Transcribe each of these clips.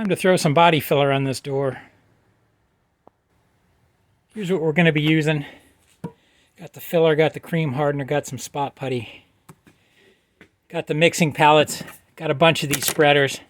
Time to throw some body filler on this door. Here's what we're going to be using. Got the filler, got the cream hardener, got some spot putty. Got the mixing pallets, got a bunch of these spreaders.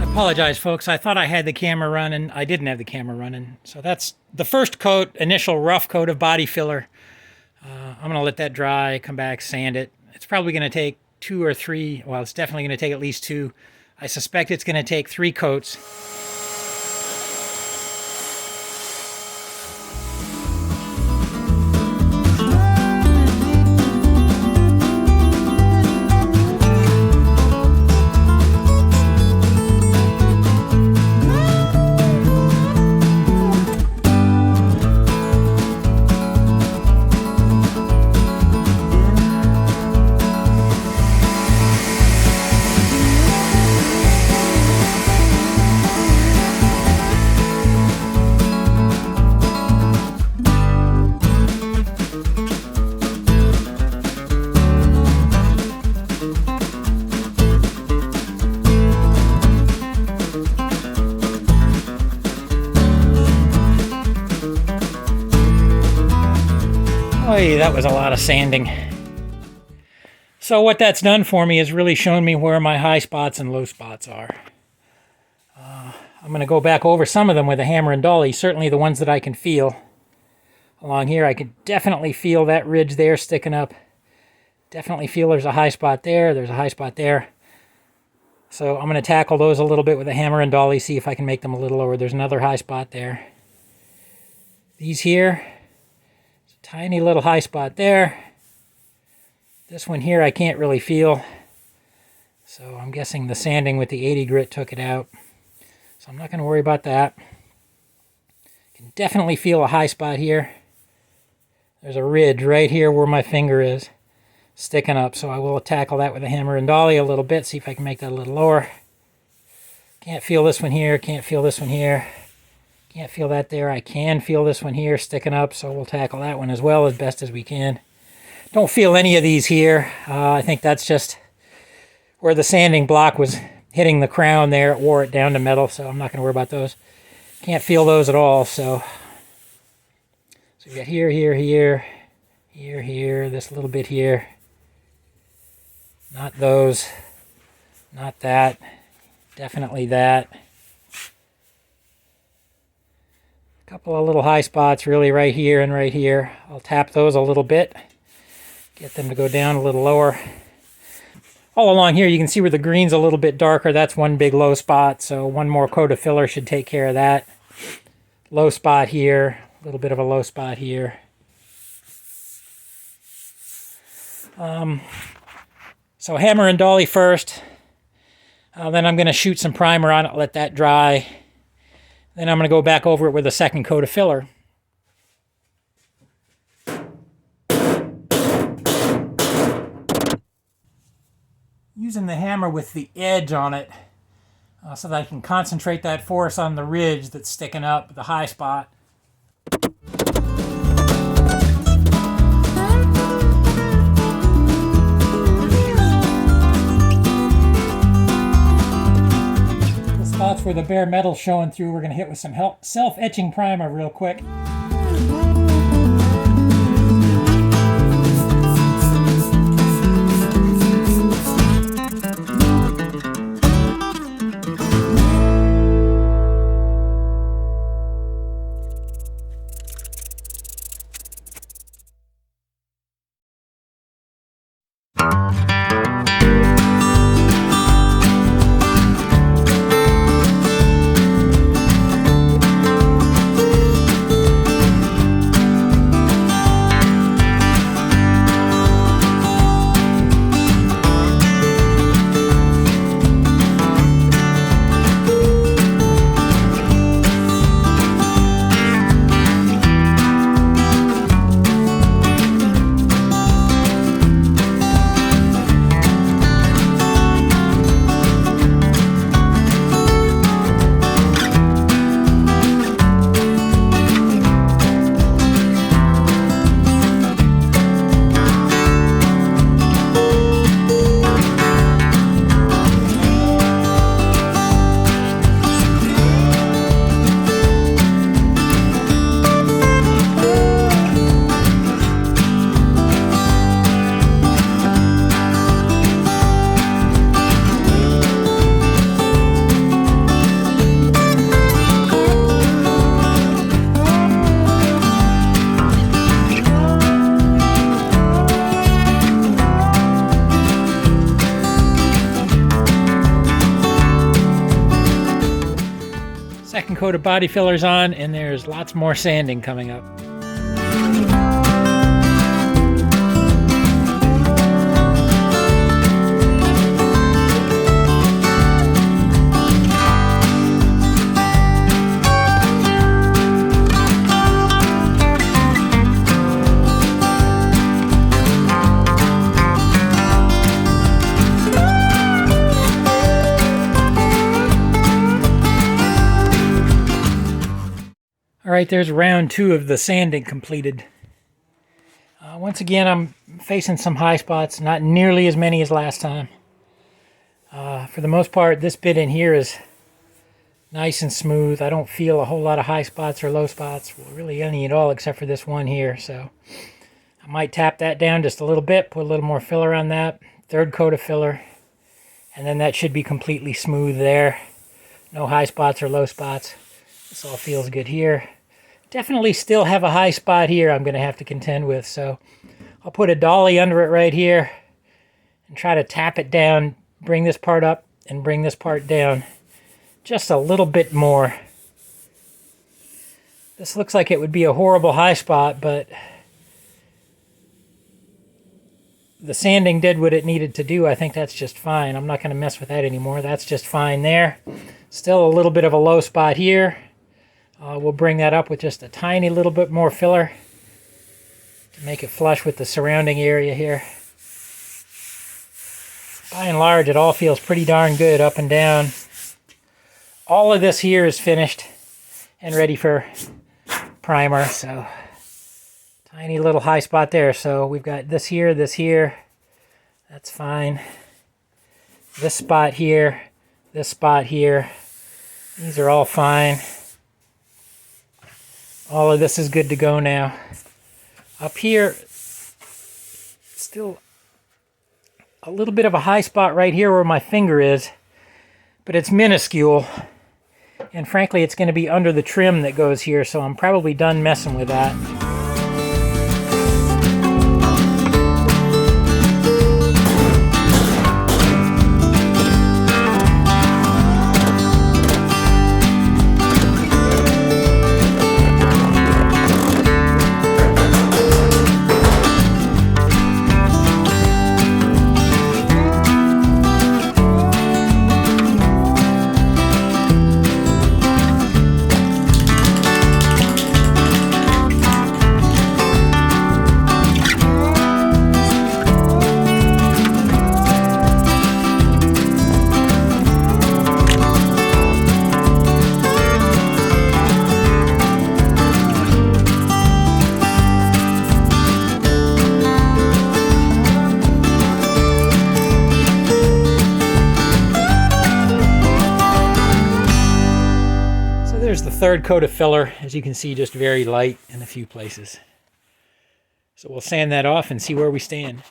Apologize, folks. I thought I had the camera running. I didn't have the camera running. So that's the first coat, initial rough coat of body filler. I'm going to let that dry, come back, sand it. It's probably going to take 2 or 3. Well, it's definitely going to take at least 2. I suspect it's going to take 3 coats. Oy, that was a lot of sanding. So what that's done for me is really shown me where my high spots and low spots are. I'm going to go back over some of them with a hammer and dolly, certainly the ones that I can feel. Along here I can definitely feel that ridge there sticking up. Definitely feel there's a high spot there, there's a high spot there. So I'm going to tackle those a little bit with a hammer and dolly, see if I can make them a little lower. There's another high spot there. These here, tiny little high spot there. This one here I can't really feel. So I'm guessing the sanding with the 80 grit took it out. So I'm not going to worry about that. Can definitely feel a high spot here. There's a ridge right here where my finger is sticking up. So I will tackle that with a hammer and dolly a little bit. See if I can make that a little lower. Can't feel this one here. Can't feel this one here. Can't feel that there. I can feel this one here sticking up, so we'll tackle that one as well as best as we can. Don't feel any of these here. I think that's just where the sanding block was hitting the crown there. It wore it down to metal, so I'm not going to worry about those. Can't feel those at all, so we got here, here, here, here, here, this little bit here. Not those. Not that. Definitely that. Couple of little high spots really right here and right here. I'll tap those a little bit, get them to go down a little lower. All along here you can see where the green's a little bit darker. That's one big low spot, so one more coat of filler should take care of that. Low spot here, a little bit of a low spot here. So hammer and dolly first. Then I'm going to shoot some primer on it, let that dry. Then I'm going to go back over it with a second coat of filler. Using the hammer with the edge on it so that I can concentrate that force on the ridge that's sticking up, the high spot. Spots where the bare metal's showing through, we're going to hit with some self-etching primer real quick. Second coat of body fillers on, and there's lots more sanding coming up. Alright, there's round 2 of the sanding completed. Once again, I'm facing some high spots, not nearly as many as last time. For the most part, this bit in here is nice and smooth. I don't feel a whole lot of high spots or low spots, well, really any at all except for this one here. So I might tap that down just a little bit, put a little more filler on that, third coat of filler, and then that should be completely smooth there. No high spots or low spots. This all feels good here. Definitely still have a high spot here I'm going to have to contend with, so I'll put a dolly under it right here and try to tap it down, bring this part up and bring this part down just a little bit more. This looks like it would be a horrible high spot, but the sanding did what it needed to do. I think that's just fine. I'm not going to mess with that anymore. That's just fine there. Still a little bit of a low spot here. We'll bring that up with just a tiny little bit more filler to make it flush with the surrounding area here. By and large, it all feels pretty darn good up and down. All of this here is finished and ready for primer, so tiny little high spot there. So we've got this here, that's fine. This spot here, these are all fine. All of this is good to go now. Up here, still a little bit of a high spot right here where my finger is, but it's minuscule. And frankly, it's going to be under the trim that goes here, so I'm probably done messing with that. There's the third coat of filler, as you can see, just very light in a few places. So we'll sand that off and see where we stand.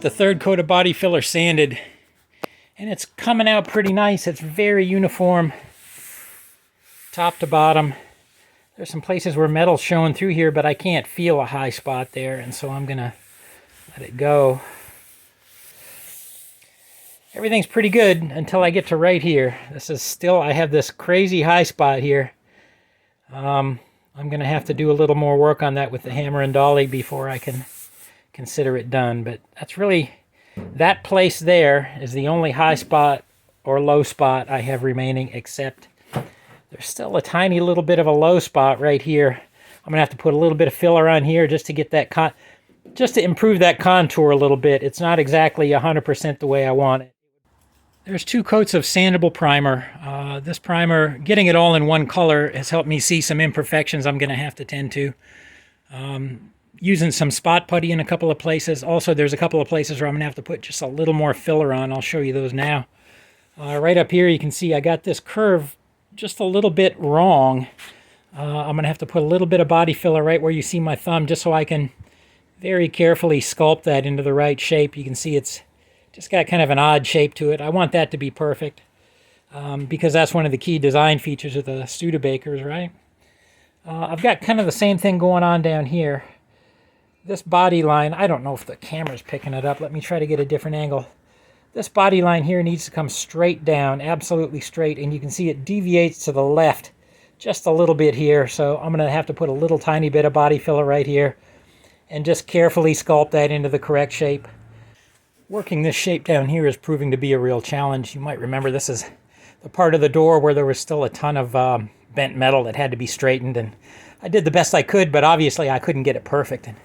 The third coat of body filler sanded, and it's coming out pretty nice. It's very uniform top to bottom. There's some places where metal's showing through here, but I can't feel a high spot there, and so I'm gonna let it go. Everything's pretty good until I get to right here. This is still, I have this crazy high spot here. I'm gonna have to do a little more work on that with the hammer and dolly before I can consider it done, but that's really, that place there is the only high spot or low spot I have remaining, except there's still a tiny little bit of a low spot right here. I'm gonna have to put a little bit of filler on here just to get that just to improve that contour a little bit. It's not exactly 100% the way I want it. There's 2 coats of sandable primer. This primer, getting it all in one color, has helped me see some imperfections I'm gonna have to tend to. Using some spot putty in a couple of places. Also, there's a couple of places where I'm going to have to put just a little more filler on. I'll show you those now. Right up here you can see I got this curve just a little bit wrong. I'm going to have to put a little bit of body filler right where you see my thumb just so I can very carefully sculpt that into the right shape. You can see it's just got kind of an odd shape to it. I want that to be perfect because that's one of the key design features of the Studebakers, right? I've got kind of the same thing going on down here. This body line, I don't know if the camera's picking it up. Let me try to get a different angle. This body line here needs to come straight down, absolutely straight, and you can see it deviates to the left just a little bit here, so I'm going to have to put a little tiny bit of body filler right here and just carefully sculpt that into the correct shape. Working this shape down here is proving to be a real challenge. You might remember this is the part of the door where there was still a ton of bent metal that had to be straightened, and I did the best I could, but obviously I couldn't get it perfect. And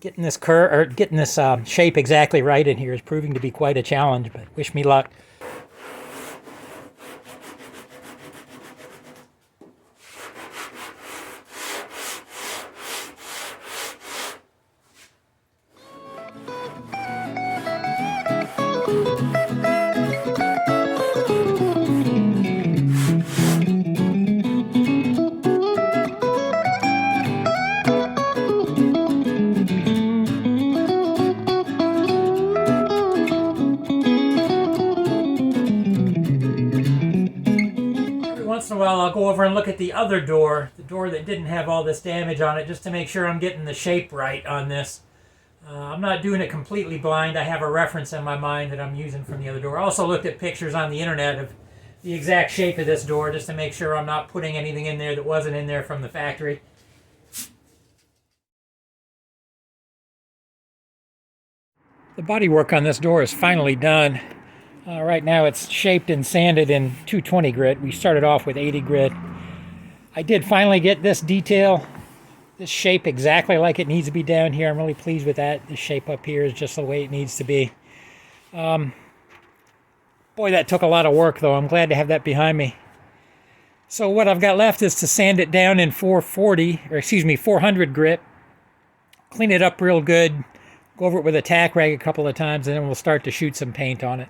getting this shape exactly right in here is proving to be quite a challenge, but wish me luck. Once in a while I'll go over and look at the other door, the door that didn't have all this damage on it, just to make sure I'm getting the shape right on this. I'm not doing it completely blind. I have a reference in my mind that I'm using from the other door. I also looked at pictures on the internet of the exact shape of this door just to make sure I'm not putting anything in there that wasn't in there from the factory. The bodywork on this door is finally done. Right now it's shaped and sanded in 220 grit. We started off with 80 grit. I did finally get this detail, this shape exactly like it needs to be down here. I'm really pleased with that. The shape up here is just the way it needs to be. Boy, that took a lot of work though. I'm glad to have that behind me. So what I've got left is to sand it down in 400 grit, clean it up real good, go over it with a tack rag a couple of times, and then we'll start to shoot some paint on it.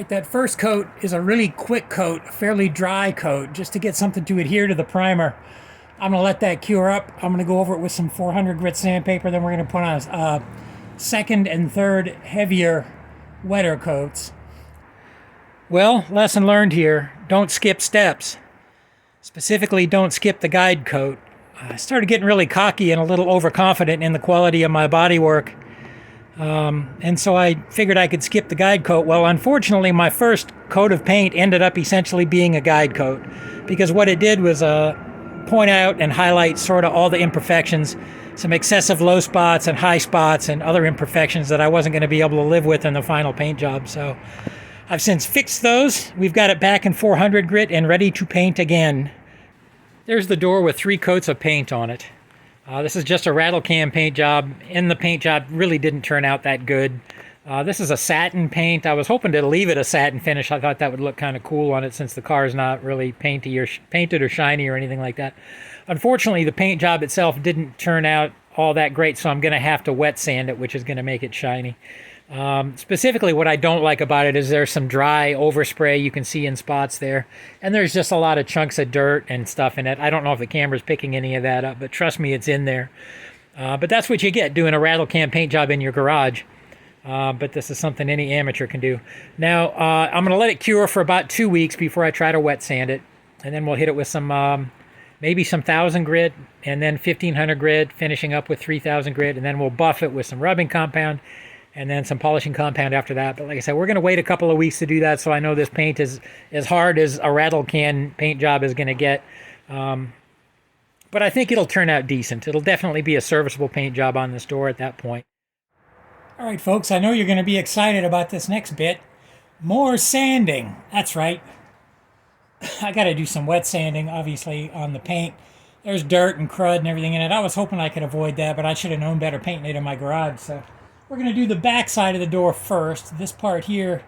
That first coat is a really quick coat, a fairly dry coat, just to get something to adhere to the primer. I'm going to let that cure up. I'm going to go over it with some 400 grit sandpaper. Then we're going to put on second and third heavier, wetter coats. Well, lesson learned here. Don't skip steps. Specifically, don't skip the guide coat. I started getting really cocky and a little overconfident in the quality of my bodywork. And so I figured I could skip the guide coat. Well, unfortunately, my first coat of paint ended up essentially being a guide coat, because what it did was point out and highlight sort of all the imperfections, some excessive low spots and high spots and other imperfections that I wasn't going to be able to live with in the final paint job. So I've since fixed those. We've got it back in 400 grit and ready to paint again. There's the door with 3 coats of paint on it. This is just a rattle-can paint job, and the paint job really didn't turn out that good. This is a satin paint. I was hoping to leave it a satin finish. I thought that would look kind of cool on it since the car is not really painted or shiny or anything like that. Unfortunately, the paint job itself didn't turn out all that great, so I'm going to have to wet sand it, which is going to make it shiny. Specifically, what I don't like about it is there's some dry overspray you can see in spots there, and there's just a lot of chunks of dirt and stuff in it. I don't know if the camera's picking any of that up, but trust me, it's in there. But that's what you get doing a rattle-can paint job in your garage. But this is something any amateur can do. Now, I'm going to let it cure for about 2 weeks before I try to wet sand it, and then we'll hit it with some maybe some 1,000 grit, and then 1,500 grit, finishing up with 3,000 grit, and then we'll buff it with some rubbing compound, and then some polishing compound after that. But like I said, we're going to wait a couple of weeks to do that, so I know this paint is as hard as a rattle can paint job is going to get. But I think it'll turn out decent. It'll definitely be a serviceable paint job on this door at that point. All right, folks, I know you're going to be excited about this next bit. More sanding. That's right. I got to do some wet sanding, obviously, on the paint. There's dirt and crud and everything in it. I was hoping I could avoid that, but I should have known better painting it in my garage. So we're going to do the back side of the door first. This part here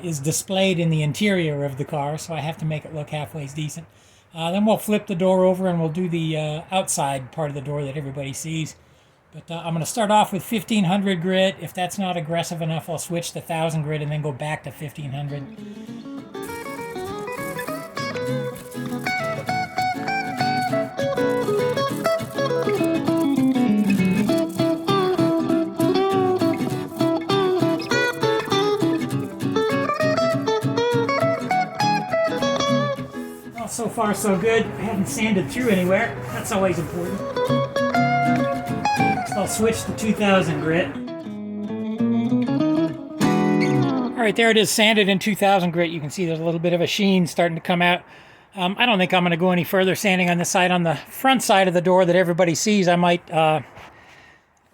is displayed in the interior of the car, so I have to make it look halfway decent. Then we'll flip the door over and we'll do the outside part of the door that everybody sees. But I'm going to start off with 1,500 grit. If that's not aggressive enough, I'll switch to 1,000 grit and then go back to 1,500. Well, so far so good. I haven't sanded through anywhere. That's always important. So I'll switch to 2,000 grit. All right, there it is, sanded in 2,000 grit. You can see there's a little bit of a sheen starting to come out. I don't think I'm going to go any further sanding on this side. On the front side of the door that everybody sees, I might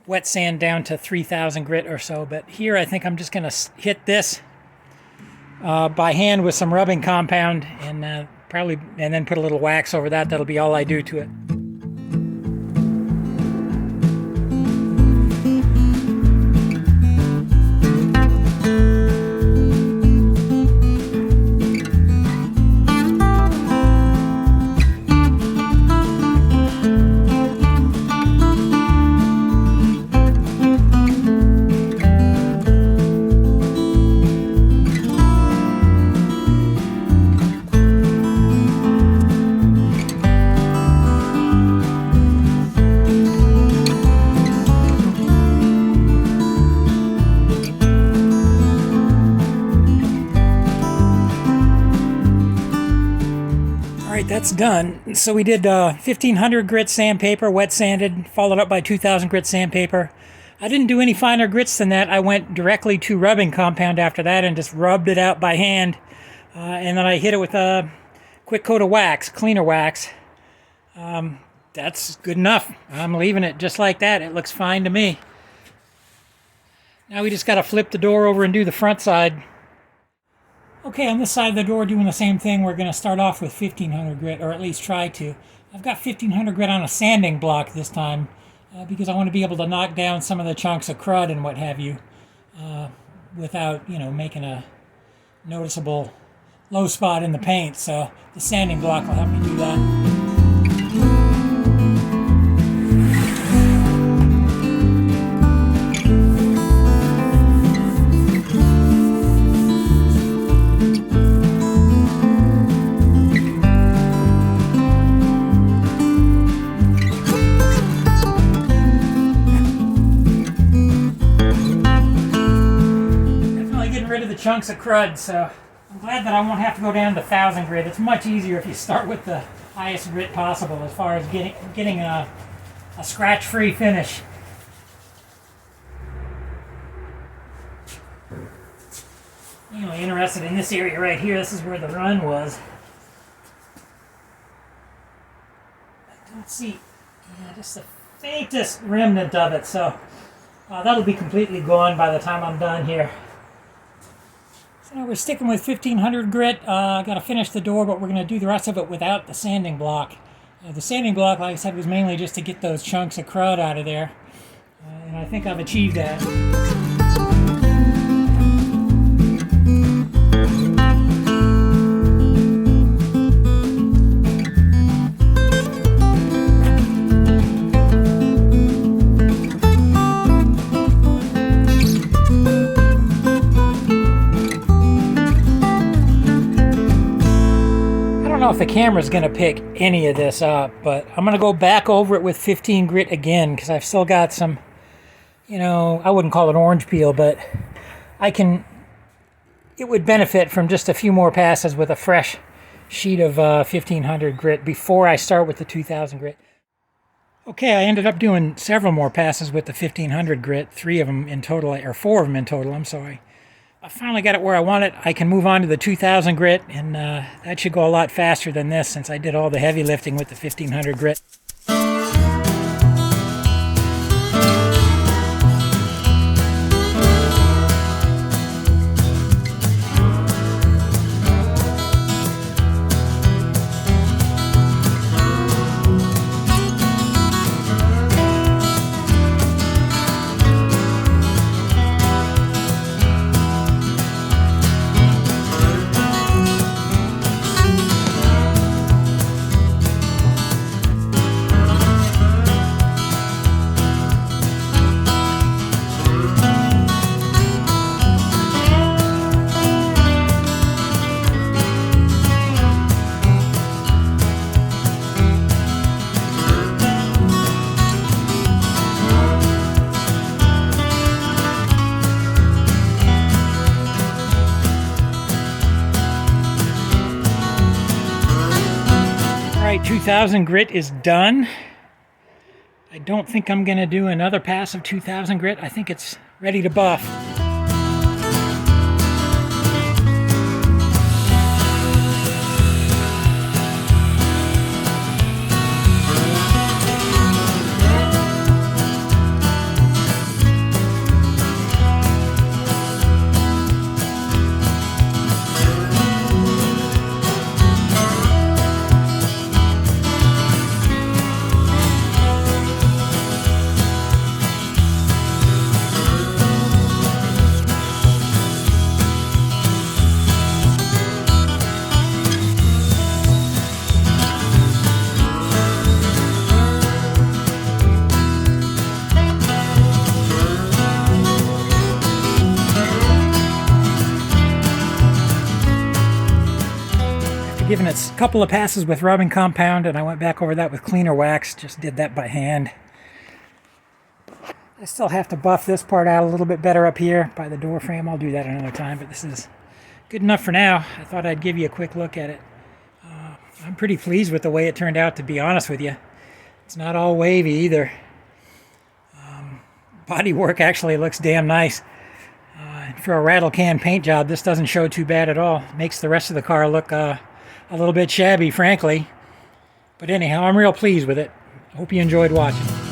wet sand down to 3,000 grit or so. But here I think I'm just going to hit this by hand with some rubbing compound and then put a little wax over that. That'll be all I do to it. That's done. So we did 1,500 grit sandpaper, wet sanded, followed up by 2,000 grit sandpaper. I didn't do any finer grits than that. I went directly to rubbing compound after that and just rubbed it out by hand. And then I hit it with a quick coat of wax, cleaner wax. That's good enough. I'm leaving it just like that. It looks fine to me. Now we just got to flip the door over and do the front side. Okay, on this side of the door, doing the same thing. We're going to start off with 1,500 grit, or at least try to. I've got 1,500 grit on a sanding block this time because I want to be able to knock down some of the chunks of crud and what have you without, making a noticeable low spot in the paint. So the sanding block will help me do that. Chunks of crud, so I'm glad that I won't have to go down to 1,000 grit. It's much easier if you start with the highest grit possible as far as getting a scratch-free finish. Anyway, interested in this area right here. This is where the run was. I don't see just the faintest remnant of it, so that'll be completely gone by the time I'm done here. So we're sticking with 1500 grit. I got to finish the door, but we're going to do the rest of it without the sanding block. The sanding block, like I said, was mainly just to get those chunks of crud out of there. And I think I've achieved that. I don't know if the camera's going to pick any of this up, but I'm going to go back over it with 15 grit again because I've still got some, you know, I wouldn't call it orange peel, but it would benefit from just a few more passes with a fresh sheet of 1500 grit before I start with the 2000 grit. Okay, I ended up doing several more passes with the 1500 grit, 3 of them in total, or 4 of them in total, I'm sorry. I finally got it where I want it. I can move on to the 2000 grit, and that should go a lot faster than this since I did all the heavy lifting with the 1500 grit. Alright, 2000 grit is done. I don't think I'm going to do another pass of 2000 grit. I think it's ready to buff. Given it a couple of passes with rubbing compound, and I went back over that with cleaner wax, just did that by hand. I still have to buff this part out a little bit better up here by the door frame. I'll do that another time, but this is good enough for now. I thought I'd give you a quick look at it. I'm pretty pleased with the way it turned out, to be honest with you. It's not all wavy either. Body work actually looks damn nice. For a rattle-can paint job, this doesn't show too bad at all. Makes the rest of the car look a little bit shabby, frankly. But anyhow, I'm real pleased with it. I hope you enjoyed watching.